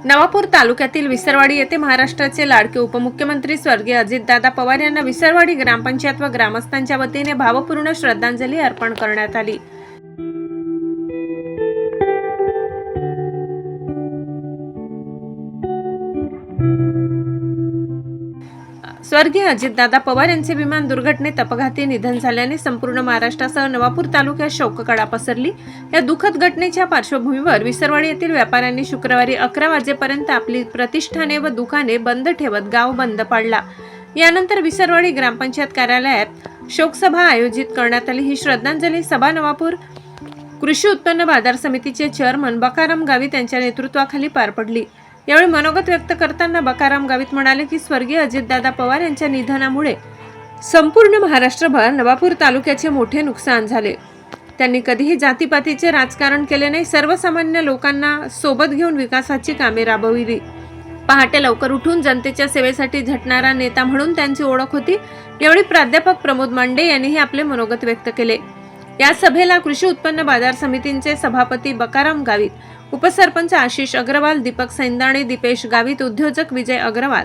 नवापूर तालुक्यातील विसरवाडी येथे महाराष्ट्राचे लाडके उपमुख्यमंत्री स्वर्गीय अजितदादा पवार यांना विसरवाडी ग्रामपंचायत व ग्रामस्थांच्या वतीने भावपूर्ण श्रद्धांजली अर्पण करण्यात आली। स्वर्गीय अजितदादा पवार यांचे विमान दुर्घटनेत अपघाती निधन झाल्याने संपूर्ण महाराष्ट्रासह नवापूर तालुक्यात शोककळा पसरली। या दुःखद घटनेच्या पार्श्वभूमीवर विसरवाडी येथील व्यापाऱ्यांनी शुक्रवारी 11 वाजेपर्यंत आपली प्रतिष्ठाने व दुकाने बंद ठेवत गाव बंद पाडला। यानंतर विसरवाडी ग्रामपंचायत कार्यालयात शोकसभा आयोजित करण्यात आली। ही श्रद्धांजली सभा नवापूर कृषी उत्पन्न बाजार समितीचे चेअरमन बकाराम गावित यांच्या नेतृत्वाखाली पार पडली। यावेळी मनोगत व्यक्त करताना बकाराम गावित म्हणाले की स्वर्गीय अजितदादा पवार यांच्या निधनामुळे संपूर्ण महाराष्ट्रभर नवापूर तालुक्याचे मोठे नुकसान झाले। त्यांनी कधीही जातीपातीचे राजकारण केले नाही, सर्वसामान्य लोकांना सोबत घेऊन विकासाची कामे राबविली। पहाटे लवकर उठून जनतेच्या सेवेसाठी झटणारा नेता म्हणून त्यांची ओळख होती। यावेळी प्राध्यापक प्रमोद मांडे यांनीही आपले मनोगत व्यक्त केले। या सभेला कृषी उत्पन्न बाजार समितीचे सभापती बकाराम गावित, उपसरपंच आशिष अग्रवाल, दीपक सैंदाणे, दीपेश गावित, उद्योजक विजय अग्रवाल,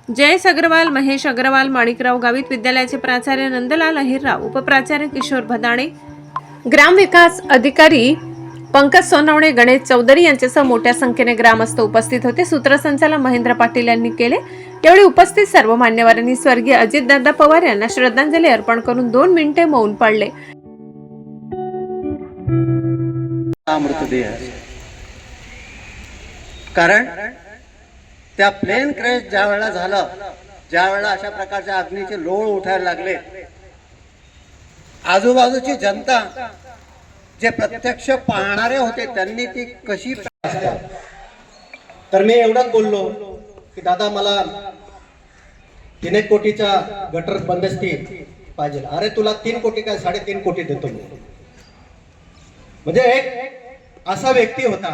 जयेश अग्रवाल, महेश अग्रवाल, माणिकराव गावित, विद्यालयाचे प्राचार्य नंदलाल अहिरराव, उपप्राचार्य किशोर भदाणे, ग्रामविकास अधिकारी पंकज सोनवणे, गणेश चौधरी यांच्यासह मोठ्या संख्येने ग्रामस्थ उपस्थित होते। सूत्रसंचालन महेंद्र पाटील यांनी केले। यावेळी उपस्थित सर्व मान्यवरांनी स्वर्गीय अजितदादा पवार यांना श्रद्धांजली अर्पण करून 2 मिनिटे मौन पाळले। मृतदेह कारण त्या प्लेन क्रॅश ज्या वेळेला झालं, ज्या वेळेला अशा प्रकारच्या अग्नीचे लोळ उठायला लागले, आजूबाजूची जनता जे प्रत्यक्ष पाहणारे होते त्यांनी ती कशी, तर मी एवढंच बोललो की दादा मला 3 कोटीचा गटर बंदस्ती पाहिजे। अरे तुला 3 कोटी काय 3.5 कोटी देतो मी। म्हणजे एक असा व्यक्ती होता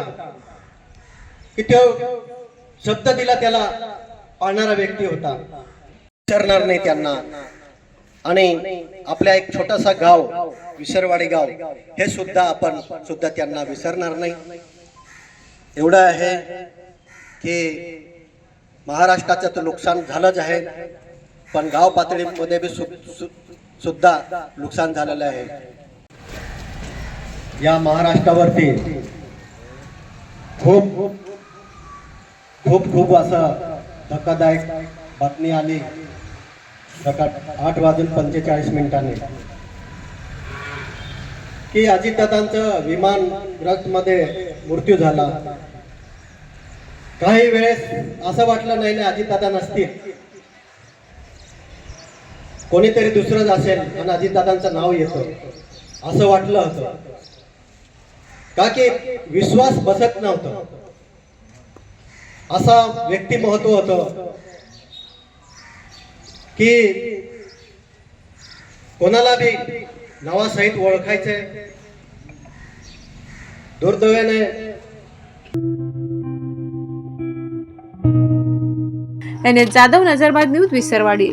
की तो शब्द दिला त्याला पाळणारा व्यक्ती होता, विसरणार नाही त्यांना। आणि आपल्या एक छोटासा गाव विसरवाडी गाव हे सुद्धा आपण सुद्धा त्यांना विसरणार नाही। एवढं आहे की महाराष्ट्राचं तर नुकसान झालंच आहे, पण गाव पातळीमध्ये बी सुद्धा नुकसान झालेलं आहे। या महाराष्ट्रावरती खूप खूप खूप असं धक्कादायक बातमी आली सकाळ 8:45 की अजितदादांचं विमानग्रस्तमध्ये मृत्यू झाला। काही वेळेस असं वाटलं नाही ना अजितदादा नसतील, कोणीतरी दुसरंच असेल आणि अजितदादांचं नाव येतं असं वाटलं होतं, का की विश्वास बसत नव्हता। असा व्यक्तिमत्व होतं की कोणाला बी नावासहित ओळखायचंय। दुर्दैवाने जाधव, नजरबाद न्यूज, विसरवाडी।